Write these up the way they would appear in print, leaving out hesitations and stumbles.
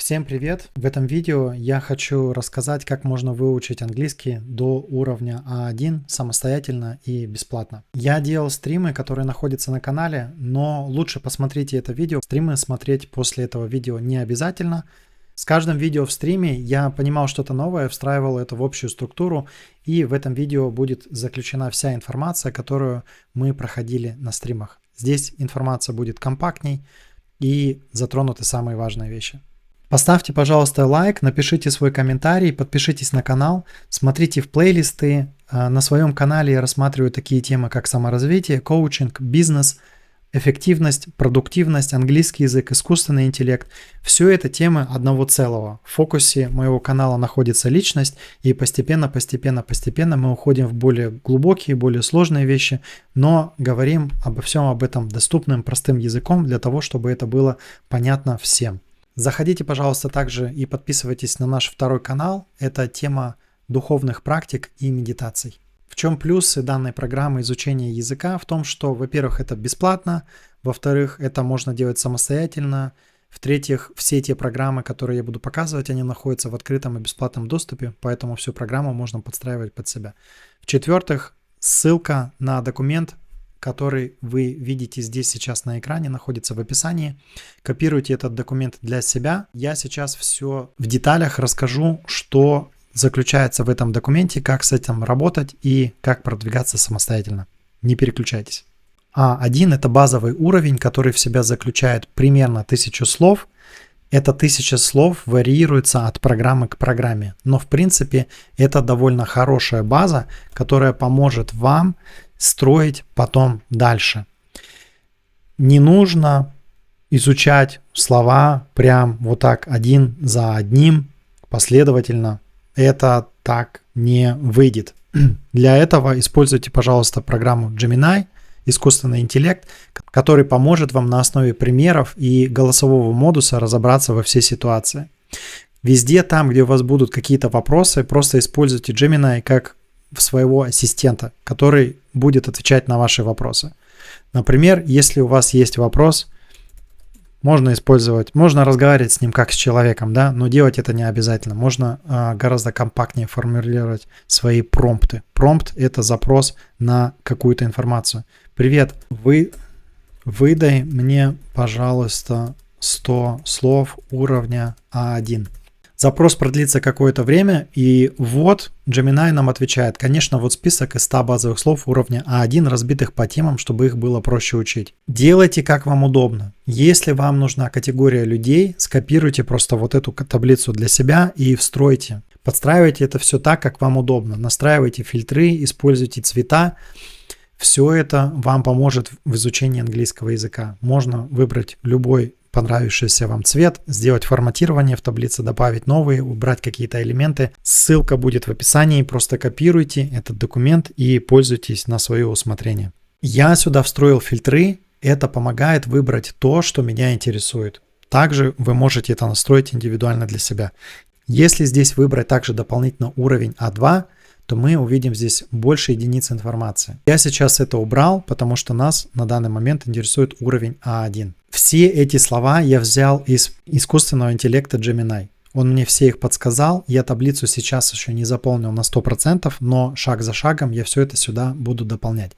Всем привет! В этом видео я хочу рассказать, как можно выучить английский до уровня А1 самостоятельно и бесплатно. Я делал стримы, которые находятся на канале, но лучше посмотрите это видео. Стримы смотреть после этого видео не обязательно. С каждым видео в стриме я понимал что-то новое, встраивал это в общую структуру, и в этом видео будет заключена вся информация, которую мы проходили на стримах. Здесь информация будет компактней и затронуты самые важные вещи. Поставьте, пожалуйста, лайк, напишите свой комментарий, подпишитесь на канал, смотрите в плейлисты. На своем канале я рассматриваю такие темы, как саморазвитие, коучинг, бизнес, эффективность, продуктивность, английский язык, искусственный интеллект. Все это темы одного целого. В фокусе моего канала находится личность, и постепенно мы уходим в более глубокие, более сложные вещи, но говорим обо всем об этом доступным, простым языком для того, чтобы это было понятно всем. Заходите, пожалуйста, также и подписывайтесь на наш второй канал. Это тема духовных практик и медитаций. В чем плюсы данной программы изучения языка? В том, что, во-первых, это бесплатно, во-вторых, это можно делать самостоятельно, в-третьих, все те программы, которые я буду показывать, они находятся в открытом и бесплатном доступе, поэтому всю программу можно подстраивать под себя. В-четвертых, ссылка на документ, который вы видите здесь сейчас на экране, находится в описании. Копируйте этот документ для себя. Я сейчас все в деталях расскажу, что заключается в этом документе, как с этим работать и как продвигаться самостоятельно. Не переключайтесь. А1 – это базовый уровень, который в себя заключает примерно 1000 слов. Эта 1000 слов варьируется от программы к программе, но в принципе это довольно хорошая база, которая поможет вам строить потом дальше. Не нужно изучать слова прям вот так один за одним последовательно. Это так не выйдет. Для этого используйте, пожалуйста, программу Gemini, искусственный интеллект, который поможет вам на основе примеров и голосового модуса разобраться во всей ситуации. Везде там, где у вас будут какие-то вопросы, просто используйте Gemini как своего ассистента, который будет отвечать на ваши вопросы. Например, если у вас есть вопрос, можно разговаривать с ним как с человеком, да, но делать это не обязательно. Можно гораздо компактнее формулировать свои промпты. Промпт – это запрос на какую-то информацию. Привет, выдай мне, пожалуйста, 100 слов уровня А1. Запрос продлится какое-то время, и вот Gemini нам отвечает, конечно, вот список из 100 базовых слов уровня А1, разбитых по темам, чтобы их было проще учить. Делайте как вам удобно. Если вам нужна категория людей, скопируйте просто вот эту таблицу для себя и встройте. Подстраивайте это все так, как вам удобно. Настраивайте фильтры, используйте цвета. Все это вам поможет в изучении английского языка. Можно выбрать любой понравившийся вам цвет, сделать форматирование в таблице, добавить новые, убрать какие-то элементы. Ссылка будет в описании, просто копируйте этот документ и пользуйтесь на свое усмотрение. Я сюда встроил фильтры, это помогает выбрать то, что меня интересует. Также вы можете это настроить индивидуально для себя. Если здесь выбрать также дополнительно уровень А2, то мы увидим здесь больше единиц информации. Я сейчас это убрал, потому что нас на данный момент интересует уровень А1. Все эти слова я взял из искусственного интеллекта Gemini. Он мне все их подсказал. Я таблицу сейчас еще не заполнил на 100%, но шаг за шагом я все это сюда буду дополнять.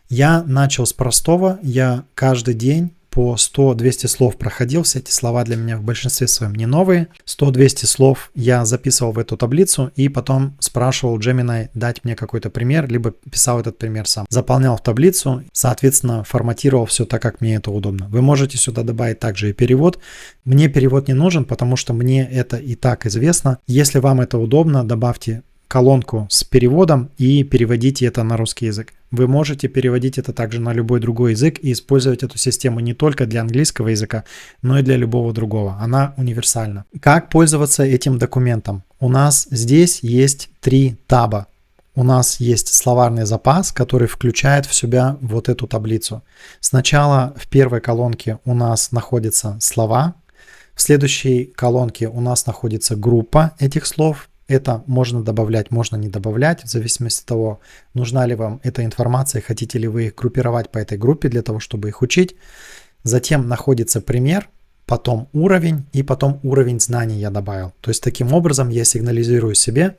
Я начал с простого. Я каждый день по 100-200 слов проходил. Все эти слова для меня в большинстве своем не новые. 100-200 слов я записывал в эту таблицу и потом спрашивал Gemini дать мне какой-то пример, либо писал этот пример сам. Заполнял в таблицу, соответственно, форматировал все так, как мне это удобно. Вы можете сюда добавить также и перевод. Мне перевод не нужен, потому что мне это и так известно. Если вам это удобно, добавьте колонку с переводом и переводите это на русский язык. Вы можете переводить это также на любой другой язык и использовать эту систему не только для английского языка, но и для любого другого. Она универсальна. Как пользоваться этим документом? У нас здесь есть 3 таба. У нас есть словарный запас, который включает в себя вот эту таблицу. Сначала в первой колонке у нас находятся слова. В следующей колонке у нас находится группа этих слов. Это можно добавлять, можно не добавлять, в зависимости от того, нужна ли вам эта информация, хотите ли вы их группировать по этой группе для того, чтобы их учить. Затем находится пример. потом уровень и потом уровень знаний я добавил. То есть таким образом я сигнализирую себе,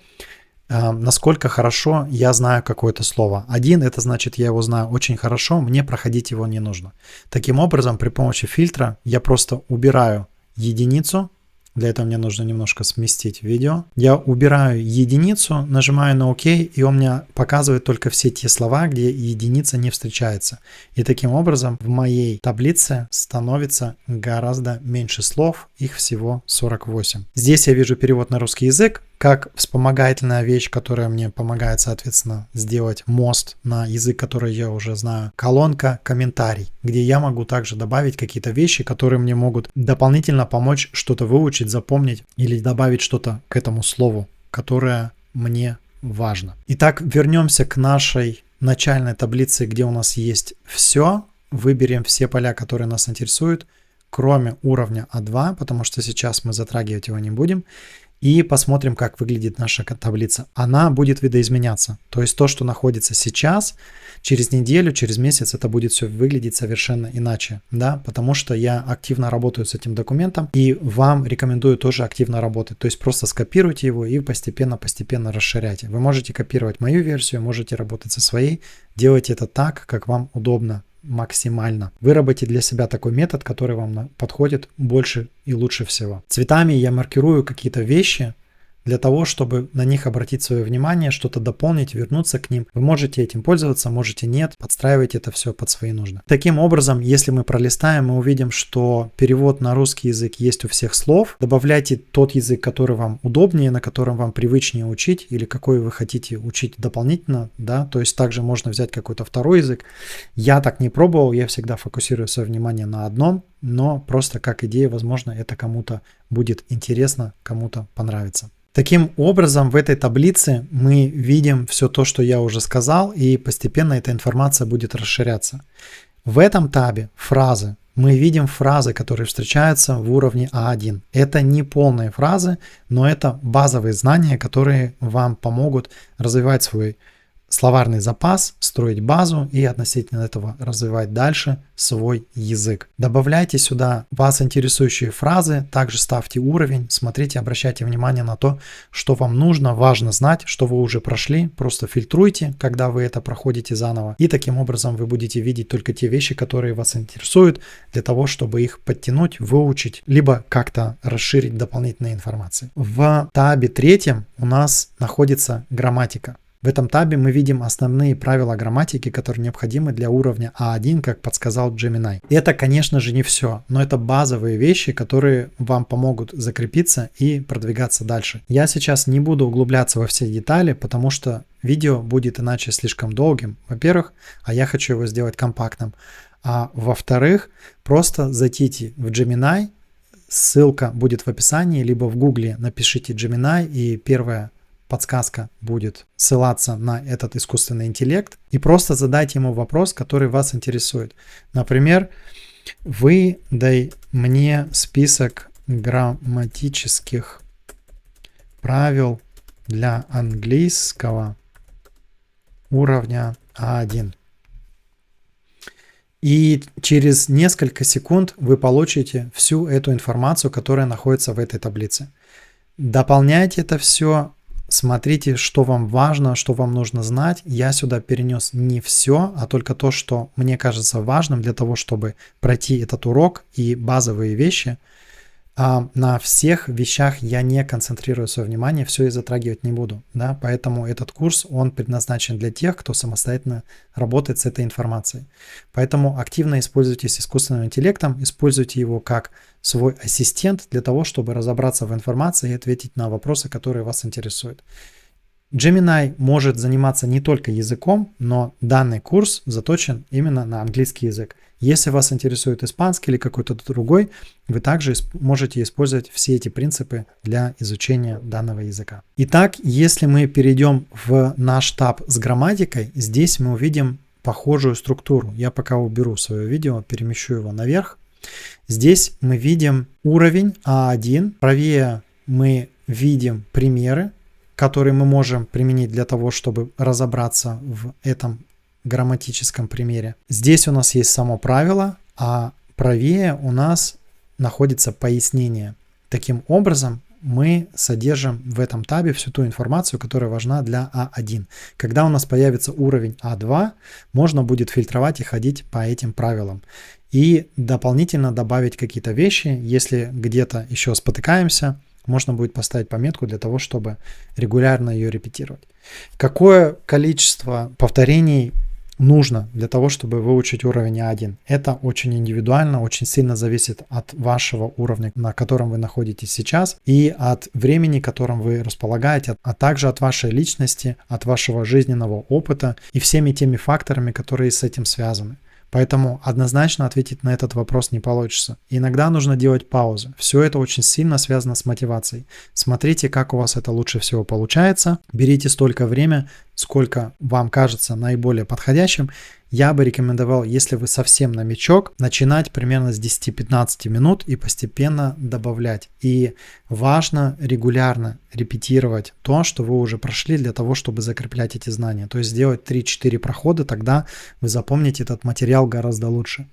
насколько хорошо я знаю какое-то слово. 1 это значит, я его знаю очень хорошо, мне проходить его не нужно. Таким образом, при помощи фильтра я просто убираю единицу. Для этого мне нужно немножко сместить видео. Я убираю единицу, нажимаю на ОК, и он мне показывает только все те слова, где единица не встречается. И таким образом в моей таблице становится гораздо меньше слов, их всего 48. Здесь я вижу перевод на русский язык, как вспомогательная вещь, которая мне помогает, соответственно, сделать мост на язык, который я уже знаю. Колонка «Комментарий», где я могу также добавить какие-то вещи, которые мне могут дополнительно помочь что-то выучить, запомнить или добавить что-то к этому слову, которое мне важно. Итак, вернемся к нашей начальной таблице, где у нас есть все. Выберем все поля, которые нас интересуют, кроме уровня А2, потому что сейчас мы затрагивать его не будем. И посмотрим, как выглядит наша таблица. Она будет видоизменяться. То есть то, что находится сейчас, через неделю, через месяц это будет все выглядеть совершенно иначе. Да? Потому что я активно работаю с этим документом и вам рекомендую тоже активно работать. То есть просто скопируйте его и постепенно расширяйте. Вы можете копировать мою версию, можете работать со своей. Делайте это так, как вам удобно. Максимально. Выработайте для себя такой метод, который вам подходит больше и лучше всего. Цветами я маркирую какие-то вещи для того, чтобы на них обратить свое внимание, что-то дополнить, вернуться к ним. Вы можете этим пользоваться, можете нет, подстраивайте это все под свои нужды. Таким образом, если мы пролистаем, мы увидим, что перевод на русский язык есть у всех слов. Добавляйте тот язык, который вам удобнее, на котором вам привычнее учить, или какой вы хотите учить дополнительно, да, то есть также можно взять какой-то второй язык. Я так не пробовал, я всегда фокусирую свое внимание на одном, но просто как идея, возможно, это кому-то будет интересно, кому-то понравится. Таким образом, в этой таблице мы видим все то, что я уже сказал, и постепенно эта информация будет расширяться. В этом табе фразы. Мы видим фразы, которые встречаются в уровне А1. Это не полные фразы, но это базовые знания, которые вам помогут развивать свой словарный запас, строить базу и относительно этого развивать дальше свой язык. Добавляйте сюда вас интересующие фразы, также ставьте уровень, смотрите, обращайте внимание на то, что вам нужно, важно знать, что вы уже прошли, просто фильтруйте, когда вы это проходите заново, и таким образом вы будете видеть только те вещи, которые вас интересуют, для того, чтобы их подтянуть, выучить, либо как-то расширить дополнительной информацией. В табе 3 у нас находится грамматика. В этом табе мы видим основные правила грамматики, которые необходимы для уровня А1, как подсказал Gemini. Это, конечно же, не все, но это базовые вещи, которые вам помогут закрепиться и продвигаться дальше. Я сейчас не буду углубляться во все детали, потому что видео будет иначе слишком долгим, во-первых, а я хочу его сделать компактным. А во-вторых, просто зайдите в Gemini, ссылка будет в описании, либо в Гугле напишите Gemini, и первая подсказка будет ссылаться на этот искусственный интеллект, и просто задайте ему вопрос, который вас интересует. Например, выдай мне список грамматических правил для английского уровня А1. И через несколько секунд вы получите всю эту информацию, которая находится в этой таблице. Дополняйте это все. Смотрите, что вам важно, что вам нужно знать. Я сюда перенес не все, а только то, что мне кажется важным для того, чтобы пройти этот урок и базовые вещи. На всех вещах я не концентрирую свое внимание, все и затрагивать не буду. Да? Поэтому этот курс, он предназначен для тех, кто самостоятельно работает с этой информацией. Поэтому активно используйтесь искусственным интеллектом, используйте его как свой ассистент для того, чтобы разобраться в информации и ответить на вопросы, которые вас интересуют. Gemini может заниматься не только языком, но данный курс заточен именно на английский язык. Если вас интересует испанский или какой-то другой, вы также можете использовать все эти принципы для изучения данного языка. Итак, если мы перейдем в наш таб с грамматикой, здесь мы увидим похожую структуру. Я пока уберу свое видео, перемещу его наверх. Здесь мы видим уровень А1. Правее мы видим примеры, которые мы можем применить для того, чтобы разобраться в этом грамматическом примере. Здесь у нас есть само правило, а правее у нас находится пояснение. Таким образом, мы содержим в этом табе всю ту информацию, которая важна для А1. Когда у нас появится уровень А2, можно будет фильтровать и ходить по этим правилам. И дополнительно добавить какие-то вещи. Если где-то еще спотыкаемся, можно будет поставить пометку для того, чтобы регулярно ее репетировать. Какое количество повторений нужно для того, чтобы выучить уровень А1? Это очень индивидуально, очень сильно зависит от вашего уровня, на котором вы находитесь сейчас, и от времени, которым вы располагаете, а также от вашей личности, от вашего жизненного опыта и всеми теми факторами, которые с этим связаны. Поэтому однозначно ответить на этот вопрос не получится. Иногда нужно делать паузы. Все это очень сильно связано с мотивацией. Смотрите, как у вас это лучше всего получается. Берите столько времени, сколько вам кажется наиболее подходящим. Я бы рекомендовал, если вы совсем новичок, начинать примерно с 10-15 минут и постепенно добавлять. И важно регулярно репетировать то, что вы уже прошли, для того, чтобы закреплять эти знания. То есть сделать 3-4 прохода, тогда вы запомните этот материал гораздо лучше.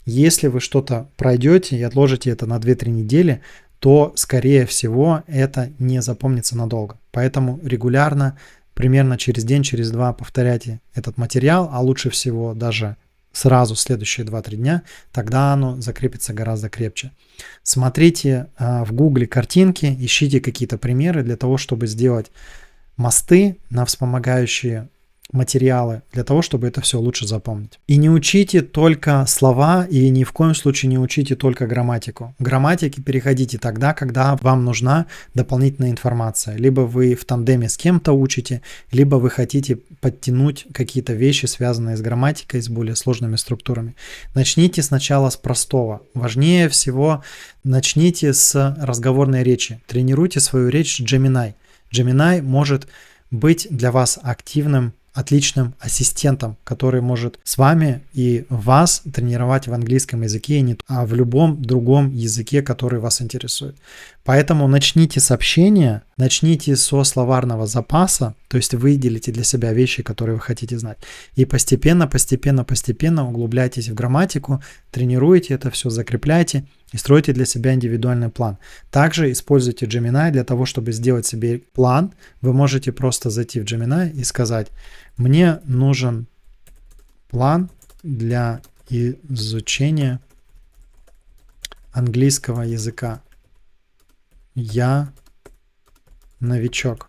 Если вы что-то пройдете и отложите это на 2-3 недели, то, скорее всего, это не запомнится надолго. Поэтому регулярно, примерно через день, через два повторяйте этот материал, а лучше всего даже сразу следующие 2-3 дня, тогда оно закрепится гораздо крепче. Смотрите в Гугле картинки, ищите какие-то примеры для того, чтобы сделать мосты на вспомогающие материалы, для того, чтобы это все лучше запомнить. И не учите только слова, и ни в коем случае не учите только грамматику. К грамматике переходите тогда, когда вам нужна дополнительная информация. Либо вы в тандеме с кем-то учите, либо вы хотите подтянуть какие-то вещи, связанные с грамматикой, с более сложными структурами. Начните сначала с простого. Важнее всего начните с разговорной речи. Тренируйте свою речь с Gemini. Gemini может быть для вас активным, отличным ассистентом, который может с вами и вас тренировать в английском языке, а в любом другом языке, который вас интересует. Поэтому начните с общения, начните со словарного запаса, то есть выделите для себя вещи, которые вы хотите знать. И постепенно углубляйтесь в грамматику, тренируйте это все, закрепляйте и стройте для себя индивидуальный план. Также используйте Gemini для того, чтобы сделать себе план. Вы можете просто зайти в Gemini и сказать: мне нужен план для изучения английского языка. Я новичок.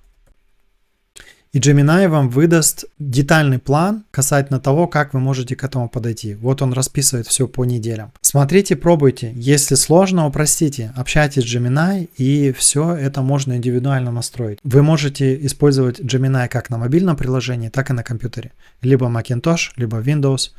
И Gemini вам выдаст детальный план касательно того, как вы можете к этому подойти. Вот он расписывает все по неделям. Смотрите, пробуйте. Если сложно, упростите. Общайтесь с Gemini, и все это можно индивидуально настроить. Вы можете использовать Gemini как на мобильном приложении, так и на компьютере. Либо Macintosh, либо Windows.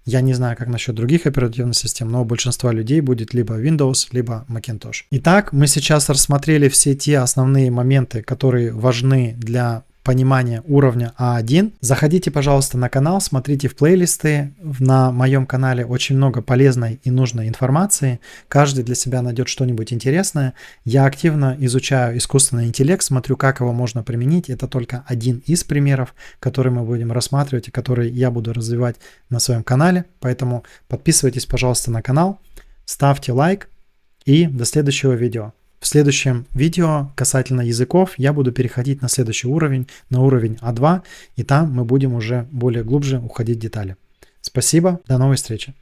Я не знаю, как насчет других оперативных систем, но у большинства людей будет либо Windows, либо Macintosh. Итак, мы сейчас рассмотрели все те основные моменты, которые важны для понимания уровня А1. Заходите, пожалуйста, на канал, смотрите в плейлисты. На моем канале очень много полезной и нужной информации. Каждый для себя найдет что-нибудь интересное. Я активно изучаю искусственный интеллект, смотрю, как его можно применить. Это только один из примеров, который мы будем рассматривать и который я буду развивать на своем канале. Поэтому подписывайтесь, пожалуйста, на канал, ставьте лайк и до следующего видео. В следующем видео касательно языков я буду переходить на следующий уровень, на уровень А2, и там мы будем уже более глубже уходить в детали. Спасибо, до новой встречи.